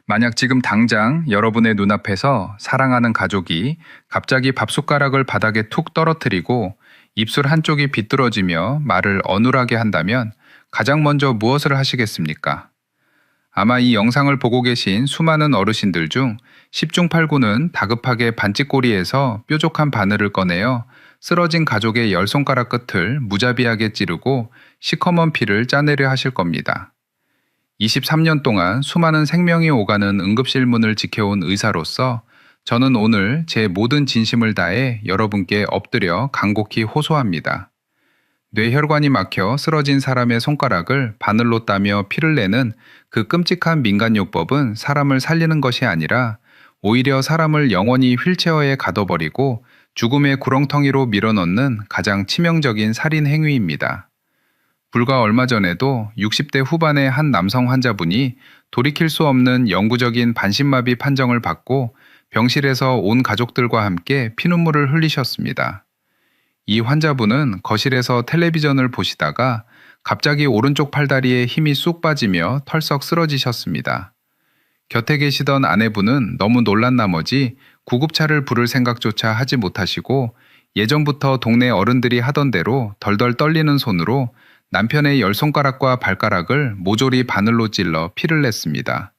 만약 지금 당장 여러분의 눈앞에서 사랑하는 가족이 갑자기 밥숟가락을 바닥에 툭 떨어뜨리고 입술 한쪽이 비뚤어지며 말을 어눌하게 한다면 가장 먼저 무엇을 하시겠습니까? 아마 이 영상을 보고 계신 수많은 어르신들 중 10중 8구는 다급하게 반찌꼬리에서 뾰족한 바늘을 꺼내어 쓰러진 가족의 열 손가락 끝을 무자비하게 찌르고 시커먼 피를 짜내려 하실 겁니다. 23년 동안 수많은 생명이 오가는 응급실문을 지켜온 의사로서 저는 오늘 제 모든 진심을 다해 여러분께 엎드려 간곡히 호소합니다. 뇌혈관이 막혀 쓰러진 사람의 손가락을 바늘로 따며 피를 내는 그 끔찍한 민간요법은 사람을 살리는 것이 아니라 오히려 사람을 영원히 휠체어에 가둬버리고 죽음의 구렁텅이로 밀어넣는 가장 치명적인 살인 행위입니다. 불과 얼마 전에도 60대 후반의 한 남성 환자분이 돌이킬 수 없는 영구적인 반신마비 판정을 받고 병실에서 온 가족들과 함께 피눈물을 흘리셨습니다. 이 환자분은 거실에서 텔레비전을 보시다가 갑자기 오른쪽 팔다리에 힘이 쑥 빠지며 털썩 쓰러지셨습니다. 곁에 계시던 아내분은 너무 놀란 나머지 구급차를 부를 생각조차 하지 못하시고 예전부터 동네 어른들이 하던 대로 덜덜 떨리는 손으로 남편의 열 손가락과 발가락을 모조리 바늘로 찔러 피를 냈습니다.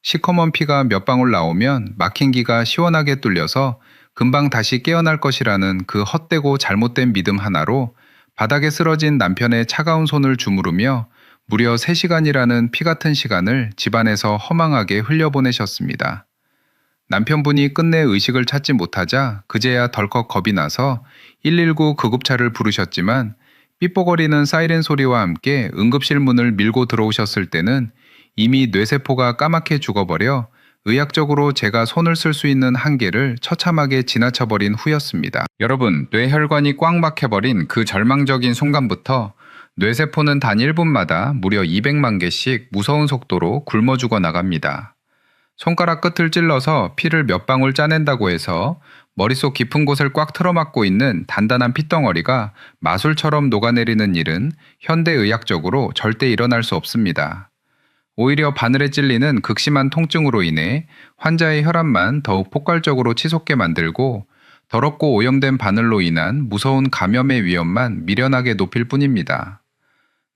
시커먼 피가 몇 방울 나오면 막힌 기가 시원하게 뚫려서 금방 다시 깨어날 것이라는 그 헛되고 잘못된 믿음 하나로 바닥에 쓰러진 남편의 차가운 손을 주무르며 무려 3시간이라는 피 같은 시간을 집안에서 허망하게 흘려보내셨습니다. 남편분이 끝내 의식을 찾지 못하자 그제야 덜컥 겁이 나서 119 구급차를 부르셨지만 삐뽀거리는 사이렌 소리와 함께 응급실 문을 밀고 들어오셨을 때는 이미 뇌세포가 까맣게 죽어버려 의학적으로 제가 손을 쓸 수 있는 한계를 처참하게 지나쳐버린 후였습니다. 여러분, 뇌혈관이 꽉 막혀버린 그 절망적인 순간부터 뇌세포는 단 1분마다 무려 200만 개씩 무서운 속도로 굶어 죽어 나갑니다. 손가락 끝을 찔러서 피를 몇 방울 짜낸다고 해서 머릿속 깊은 곳을 꽉 틀어막고 있는 단단한 핏덩어리가 마술처럼 녹아내리는 일은 현대의학적으로 절대 일어날 수 없습니다. 오히려 바늘에 찔리는 극심한 통증으로 인해 환자의 혈압만 더욱 폭발적으로 치솟게 만들고 더럽고 오염된 바늘로 인한 무서운 감염의 위험만 미련하게 높일 뿐입니다.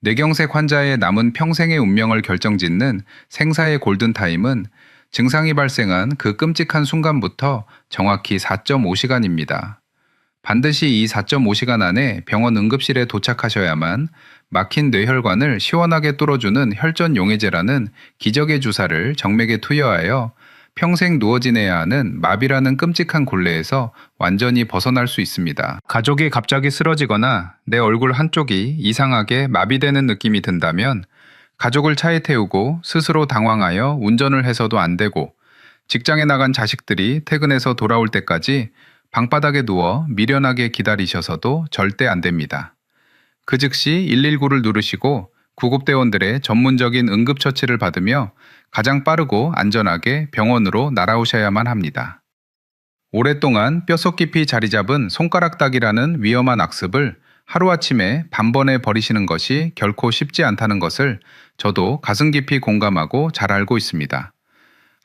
뇌경색 환자의 남은 평생의 운명을 결정짓는 생사의 골든타임은 증상이 발생한 그 끔찍한 순간부터 정확히 4.5시간입니다. 반드시 이 4.5시간 안에 병원 응급실에 도착하셔야만 막힌 뇌혈관을 시원하게 뚫어주는 혈전용해제라는 기적의 주사를 정맥에 투여하여 평생 누워 지내야 하는 마비라는 끔찍한 곤레에서 완전히 벗어날 수 있습니다. 가족이 갑자기 쓰러지거나 내 얼굴 한쪽이 이상하게 마비되는 느낌이 든다면 가족을 차에 태우고 스스로 당황하여 운전을 해서도 안 되고 직장에 나간 자식들이 퇴근해서 돌아올 때까지 방바닥에 누워 미련하게 기다리셔서도 절대 안 됩니다. 그 즉시 119를 누르시고 구급대원들의 전문적인 응급처치를 받으며 가장 빠르고 안전하게 병원으로 날아오셔야만 합니다. 오랫동안 뼛속 깊이 자리 잡은 손가락 따기라는 위험한 악습을 하루아침에 단번에 버리시는 것이 결코 쉽지 않다는 것을 저도 가슴 깊이 공감하고 잘 알고 있습니다.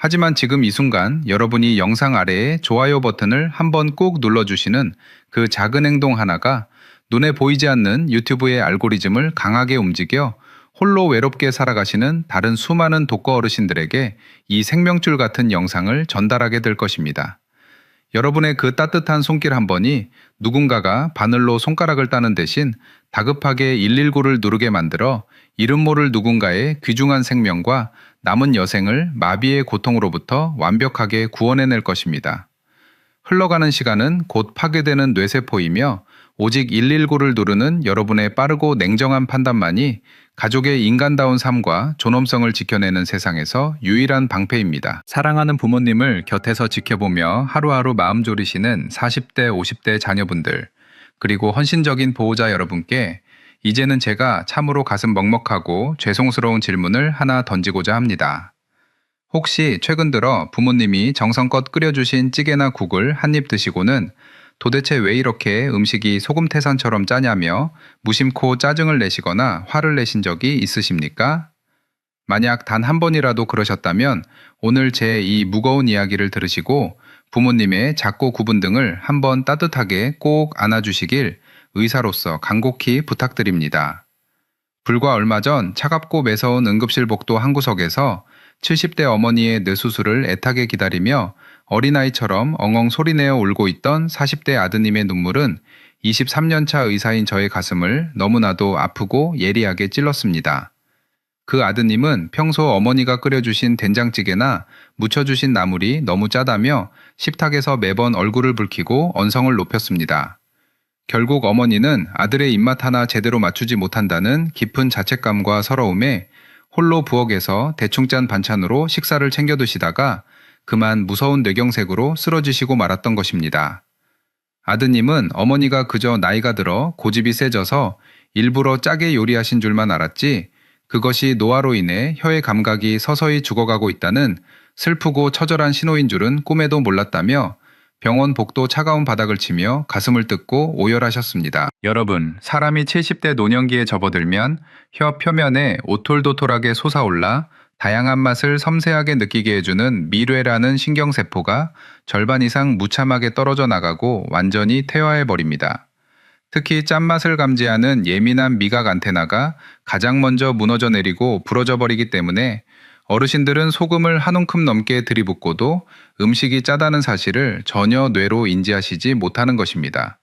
하지만 지금 이 순간 여러분이 영상 아래에 좋아요 버튼을 한번 꾹 눌러주시는 그 작은 행동 하나가 눈에 보이지 않는 유튜브의 알고리즘을 강하게 움직여 홀로 외롭게 살아가시는 다른 수많은 독거 어르신들에게 이 생명줄 같은 영상을 전달하게 될 것입니다. 여러분의 그 따뜻한 손길 한 번이 누군가가 바늘로 손가락을 따는 대신 다급하게 119를 누르게 만들어 이름 모를 누군가의 귀중한 생명과 남은 여생을 마비의 고통으로부터 완벽하게 구원해낼 것입니다. 흘러가는 시간은 곧 파괴되는 뇌세포이며 오직 119를 누르는 여러분의 빠르고 냉정한 판단만이 가족의 인간다운 삶과 존엄성을 지켜내는 세상에서 유일한 방패입니다. 사랑하는 부모님을 곁에서 지켜보며 하루하루 마음 졸이시는 40대, 50대 자녀분들, 그리고 헌신적인 보호자 여러분께 이제는 제가 참으로 가슴 먹먹하고 죄송스러운 질문을 하나 던지고자 합니다. 혹시 최근 들어 부모님이 정성껏 끓여주신 찌개나 국을 한 입 드시고는 도대체 왜 이렇게 음식이 소금태산처럼 짜냐며 무심코 짜증을 내시거나 화를 내신 적이 있으십니까? 만약 단 한 번이라도 그러셨다면 오늘 제 이 무거운 이야기를 들으시고 부모님의 작고 구분 등을 한번 따뜻하게 꼭 안아주시길 의사로서 간곡히 부탁드립니다. 불과 얼마 전 차갑고 매서운 응급실 복도 한 구석에서 70대 어머니의 뇌수술을 애타게 기다리며 어린아이처럼 엉엉 소리내어 울고 있던 40대 아드님의 눈물은 23년차 의사인 저의 가슴을 너무나도 아프고 예리하게 찔렀습니다. 그 아드님은 평소 어머니가 끓여주신 된장찌개나 무쳐주신 나물이 너무 짜다며 식탁에서 매번 얼굴을 붉히고 언성을 높였습니다. 결국 어머니는 아들의 입맛 하나 제대로 맞추지 못한다는 깊은 자책감과 서러움에 홀로 부엌에서 대충 짠 반찬으로 식사를 챙겨 드시다가 그만 무서운 뇌경색으로 쓰러지시고 말았던 것입니다. 아드님은 어머니가 그저 나이가 들어 고집이 세져서 일부러 짜게 요리하신 줄만 알았지 그것이 노화로 인해 혀의 감각이 서서히 죽어가고 있다는 슬프고 처절한 신호인 줄은 꿈에도 몰랐다며 병원 복도 차가운 바닥을 치며 가슴을 뜯고 오열하셨습니다. 여러분, 사람이 70대 노년기에 접어들면 혀 표면에 오톨도톨하게 솟아올라 다양한 맛을 섬세하게 느끼게 해주는 미뢰라는 신경세포가 절반 이상 무참하게 떨어져 나가고 완전히 퇴화해버립니다. 특히 짠맛을 감지하는 예민한 미각 안테나가 가장 먼저 무너져 내리고 부러져 버리기 때문에 어르신들은 소금을 한 움큼 넘게 들이붓고도 음식이 짜다는 사실을 전혀 뇌로 인지하시지 못하는 것입니다.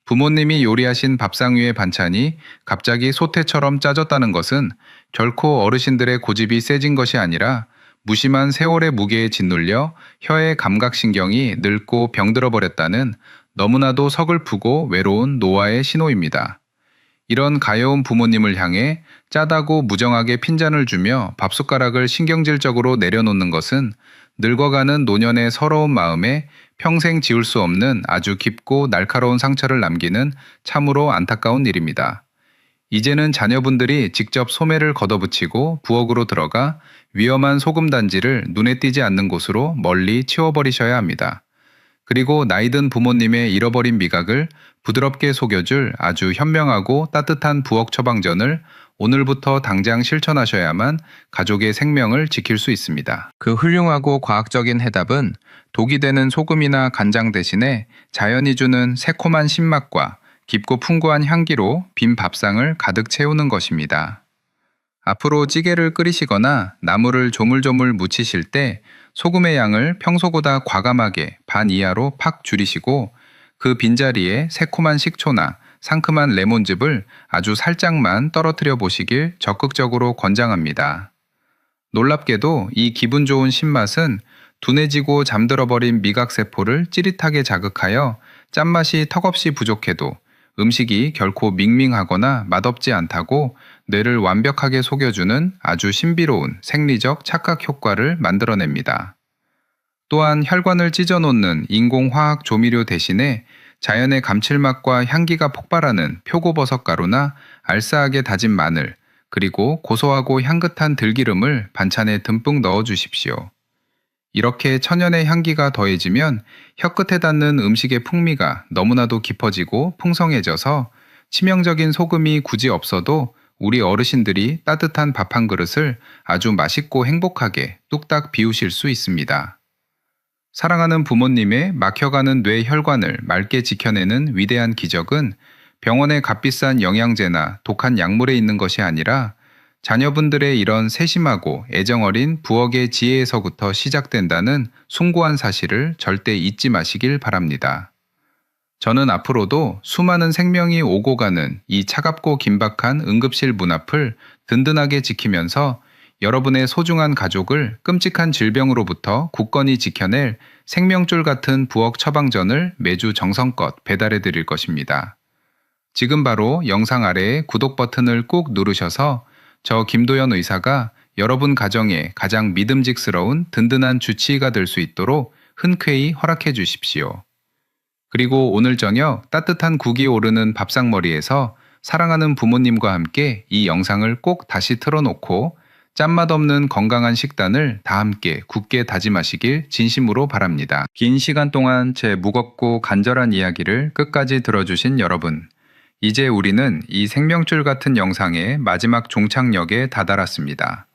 부모님이 요리하신 밥상 위의 반찬이 갑자기 소태처럼 짜졌다는 것은 결코 어르신들의 고집이 세진 것이 아니라 무심한 세월의 무게에 짓눌려 혀의 감각신경이 늙고 병들어 버렸다는 너무나도 서글프고 외로운 노화의 신호입니다. 이런 가여운 부모님을 향해 짜다고 무정하게 핀잔을 주며 밥숟가락을 신경질적으로 내려놓는 것은 늙어가는 노년의 서러운 마음에 평생 지울 수 없는 아주 깊고 날카로운 상처를 남기는 참으로 안타까운 일입니다. 이제는 자녀분들이 직접 소매를 걷어붙이고 부엌으로 들어가 위험한 소금 단지를 눈에 띄지 않는 곳으로 멀리 치워버리셔야 합니다. 그리고 나이든 부모님의 잃어버린 미각을 부드럽게 속여줄 아주 현명하고 따뜻한 부엌 처방전을 오늘부터 당장 실천하셔야만 가족의 생명을 지킬 수 있습니다. 그 훌륭하고 과학적인 해답은 독이 되는 소금이나 간장 대신에 자연이 주는 새콤한 신맛과 깊고 풍부한 향기로 빈 밥상을 가득 채우는 것입니다. 앞으로 찌개를 끓이시거나 나물을 조물조물 무치실 때 소금의 양을 평소보다 과감하게 반 이하로 팍 줄이시고 그 빈자리에 새콤한 식초나 상큼한 레몬즙을 아주 살짝만 떨어뜨려 보시길 적극적으로 권장합니다. 놀랍게도 이 기분 좋은 신맛은 둔해지고 잠들어버린 미각세포를 찌릿하게 자극하여 짠맛이 턱없이 부족해도 음식이 결코 밍밍하거나 맛없지 않다고 뇌를 완벽하게 속여주는 아주 신비로운 생리적 착각 효과를 만들어냅니다. 또한 혈관을 찢어놓는 인공화학 조미료 대신에 자연의 감칠맛과 향기가 폭발하는 표고버섯 가루나 알싸하게 다진 마늘, 그리고 고소하고 향긋한 들기름을 반찬에 듬뿍 넣어 주십시오. 이렇게 천연의 향기가 더해지면 혀끝에 닿는 음식의 풍미가 너무나도 깊어지고 풍성해져서 치명적인 소금이 굳이 없어도 우리 어르신들이 따뜻한 밥 한 그릇을 아주 맛있고 행복하게 뚝딱 비우실 수 있습니다. 사랑하는 부모님의 막혀가는 뇌 혈관을 맑게 지켜내는 위대한 기적은 병원의 값비싼 영양제나 독한 약물에 있는 것이 아니라 자녀분들의 이런 세심하고 애정어린 부엌의 지혜에서부터 시작된다는 숭고한 사실을 절대 잊지 마시길 바랍니다. 저는 앞으로도 수많은 생명이 오고 가는 이 차갑고 긴박한 응급실 문 앞을 든든하게 지키면서 여러분의 소중한 가족을 끔찍한 질병으로부터 굳건히 지켜낼 생명줄 같은 부엌 처방전을 매주 정성껏 배달해 드릴 것입니다. 지금 바로 영상 아래에 구독 버튼을 꾹 누르셔서 저 김도연 의사가 여러분 가정의 가장 믿음직스러운 든든한 주치의가 될 수 있도록 흔쾌히 허락해 주십시오. 그리고 오늘 저녁 따뜻한 국이 오르는 밥상머리에서 사랑하는 부모님과 함께 이 영상을 꼭 다시 틀어놓고 짠맛 없는 건강한 식단을 다 함께 굳게 다짐하시길 진심으로 바랍니다. 긴 시간 동안 제 무겁고 간절한 이야기를 끝까지 들어주신 여러분, 이제 우리는 이 생명줄 같은 영상의 마지막 종착역에 다다랐습니다.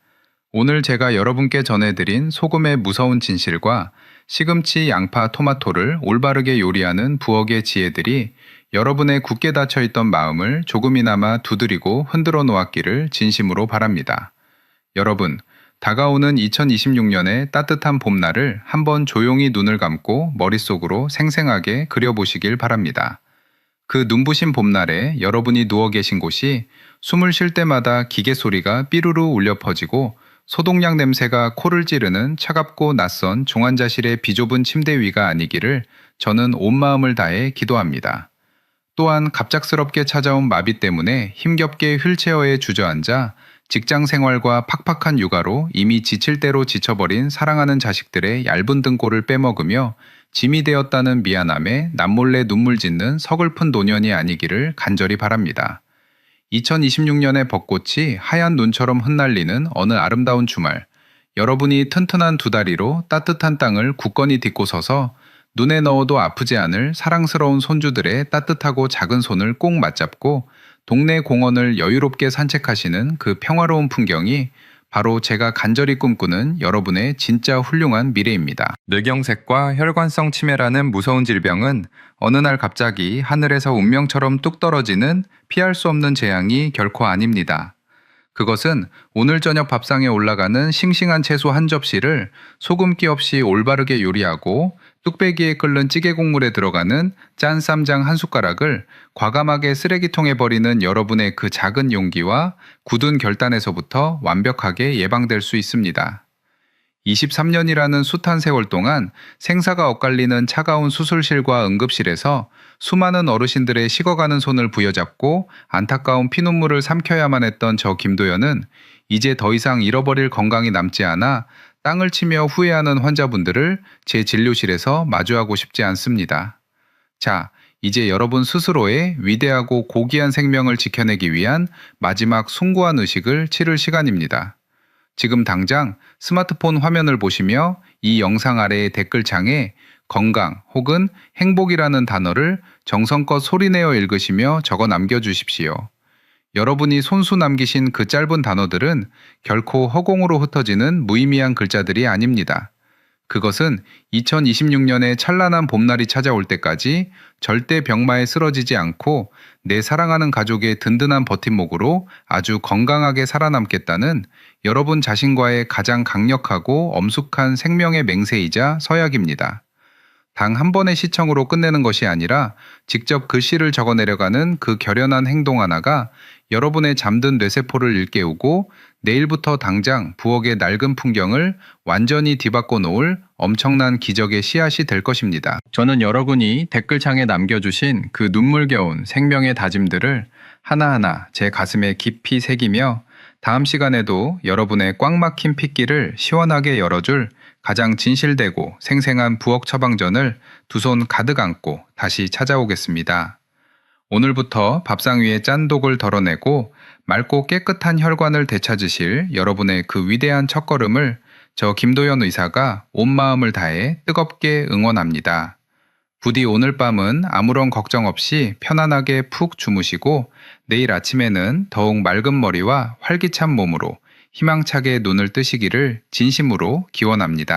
오늘 제가 여러분께 전해드린 소금의 무서운 진실과 시금치, 양파, 토마토를 올바르게 요리하는 부엌의 지혜들이 여러분의 굳게 닫혀있던 마음을 조금이나마 두드리고 흔들어 놓았기를 진심으로 바랍니다. 여러분, 다가오는 2026년의 따뜻한 봄날을 한번 조용히 눈을 감고 머릿속으로 생생하게 그려보시길 바랍니다. 그 눈부신 봄날에 여러분이 누워 계신 곳이 숨을 쉴 때마다 기계 소리가 삐루루 울려 퍼지고 소독약 냄새가 코를 찌르는 차갑고 낯선 종환자실의 비좁은 침대 위가 아니기를 저는 온 마음을 다해 기도합니다. 또한 갑작스럽게 찾아온 마비 때문에 힘겹게 휠체어에 주저앉아 직장 생활과 팍팍한 육아로 이미 지칠 대로 지쳐버린 사랑하는 자식들의 얇은 등골을 빼먹으며 짐이 되었다는 미안함에 남몰래 눈물 짓는 서글픈 노년이 아니기를 간절히 바랍니다. 2026년의 벚꽃이 하얀 눈처럼 흩날리는 어느 아름다운 주말, 여러분이 튼튼한 두 다리로 따뜻한 땅을 굳건히 딛고 서서 눈에 넣어도 아프지 않을 사랑스러운 손주들의 따뜻하고 작은 손을 꼭 맞잡고 동네 공원을 여유롭게 산책하시는 그 평화로운 풍경이 바로 제가 간절히 꿈꾸는 여러분의 진짜 훌륭한 미래입니다. 뇌경색과 혈관성 치매라는 무서운 질병은 어느 날 갑자기 하늘에서 운명처럼 뚝 떨어지는 피할 수 없는 재앙이 결코 아닙니다. 그것은 오늘 저녁 밥상에 올라가는 싱싱한 채소 한 접시를 소금기 없이 올바르게 요리하고 뚝배기에 끓는 찌개 국물에 들어가는 짠 쌈장 한 숟가락을 과감하게 쓰레기통에 버리는 여러분의 그 작은 용기와 굳은 결단에서부터 완벽하게 예방될 수 있습니다. 23년이라는 숱한 세월 동안 생사가 엇갈리는 차가운 수술실과 응급실에서 수많은 어르신들의 식어가는 손을 부여잡고 안타까운 피눈물을 삼켜야만 했던 저 김도연은 이제 더 이상 잃어버릴 건강이 남지 않아 땅을 치며 후회하는 환자분들을 제 진료실에서 마주하고 싶지 않습니다. 자, 이제 여러분 스스로의 위대하고 고귀한 생명을 지켜내기 위한 마지막 숭고한 의식을 치를 시간입니다. 지금 당장 스마트폰 화면을 보시며 이 영상 아래의 댓글창에 건강 혹은 행복이라는 단어를 정성껏 소리내어 읽으시며 적어 남겨주십시오. 여러분이 손수 남기신 그 짧은 단어들은 결코 허공으로 흩어지는 무의미한 글자들이 아닙니다. 그것은 2026년의 찬란한 봄날이 찾아올 때까지 절대 병마에 쓰러지지 않고 내 사랑하는 가족의 든든한 버팀목으로 아주 건강하게 살아남겠다는 여러분 자신과의 가장 강력하고 엄숙한 생명의 맹세이자 서약입니다. 단 한 번의 시청으로 끝내는 것이 아니라 직접 글씨를 적어내려가는 그 결연한 행동 하나가 여러분의 잠든 뇌세포를 일깨우고 내일부터 당장 부엌의 낡은 풍경을 완전히 뒤바꿔 놓을 엄청난 기적의 씨앗이 될 것입니다. 저는 여러분이 댓글창에 남겨주신 그 눈물겨운 생명의 다짐들을 하나하나 제 가슴에 깊이 새기며 다음 시간에도 여러분의 꽉 막힌 핏길을 시원하게 열어줄 가장 진실되고 생생한 부엌 처방전을 두 손 가득 안고 다시 찾아오겠습니다. 오늘부터 밥상 위에 짠 독을 덜어내고 맑고 깨끗한 혈관을 되찾으실 여러분의 그 위대한 첫걸음을 저 김도연 의사가 온 마음을 다해 뜨겁게 응원합니다. 부디 오늘 밤은 아무런 걱정 없이 편안하게 푹 주무시고 내일 아침에는 더욱 맑은 머리와 활기찬 몸으로 희망차게 눈을 뜨시기를 진심으로 기원합니다.